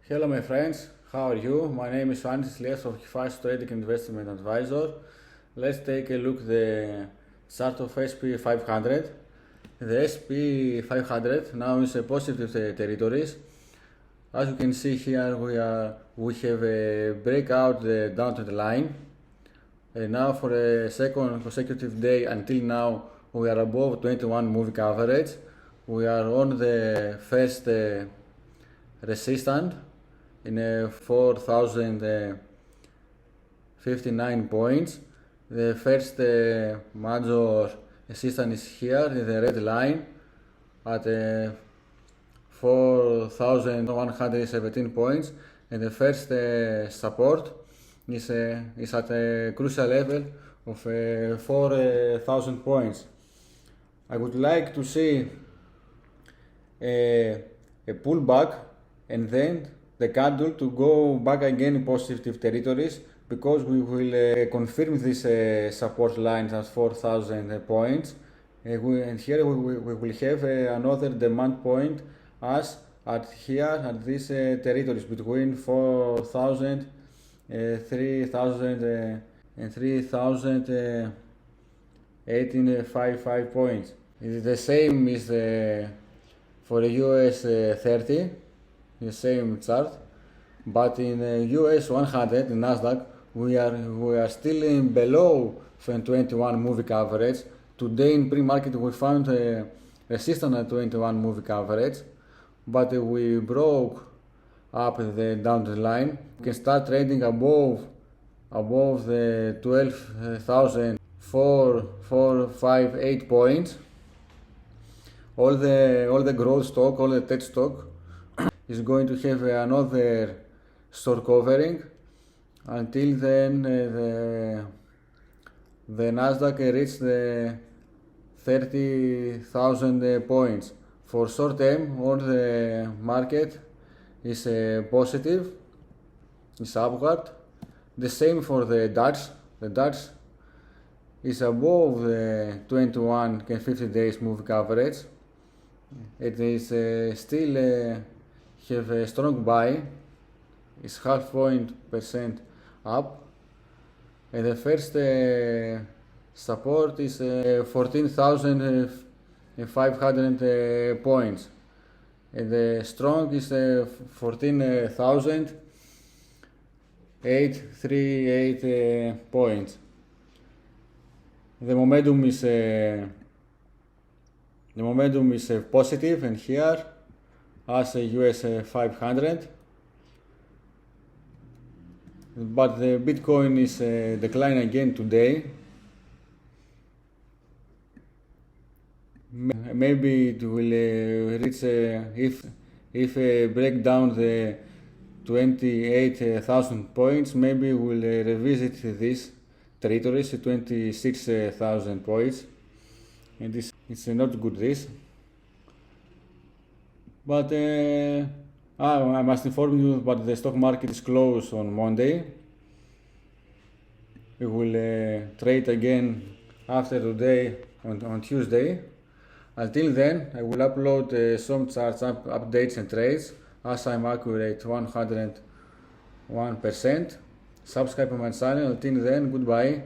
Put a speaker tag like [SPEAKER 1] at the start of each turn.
[SPEAKER 1] Hello my friends, how are you? My name is Untitled of US Trading Investment Advisor. Let's take a look at the chart of SP500. The SP500 now is a positive territories. As you can see here, we have a breakout the downtrend line. And now for a second consecutive day until now we are above 21 moving average. We are on the first resistance in 4,059 points. The first major resistance is here in the red line at 4,117 points, and the first support is at a crucial level of 4,000 points. I would like to see a pullback and then the candle to go back again in positive territories, because we will confirm this support line at 4,000 points, and here we will have another demand point as at here at these territories between 4,000, 3,000 and 3,018.55 points. It is the same as for the US30, the same chart, but in US100 in NASDAQ we are still in below 21 moving average. Today in pre-market we found a resistance at 21 moving average, but we broke up the downtrend line. We can start trading above the 12,458 points. All the growth stock, all the tech stock is going to have another short covering. Until then, the NASDAQ reached the 30,000 points. For short term, all the market is positive, is upward. The same for the DAX. The DAX is above the 21 and 50 days moving average. It is still have a strong buy. It's 0.5% up, and the first support is 14,500 points, and the strong is 14,838 points. The momentum is positive, and here as a US500, but the Bitcoin is declining again today. Maybe it will reach if break down the 28,000 points. Maybe we'll revisit this territories, 26,000 points, and this it's not good this. But I must inform you that the stock market is closed on Monday. We will trade again after today on Tuesday. Until then, I will upload some charts, updates and trades as I'm accurate 101%. Subscribe to my channel. Until then, goodbye.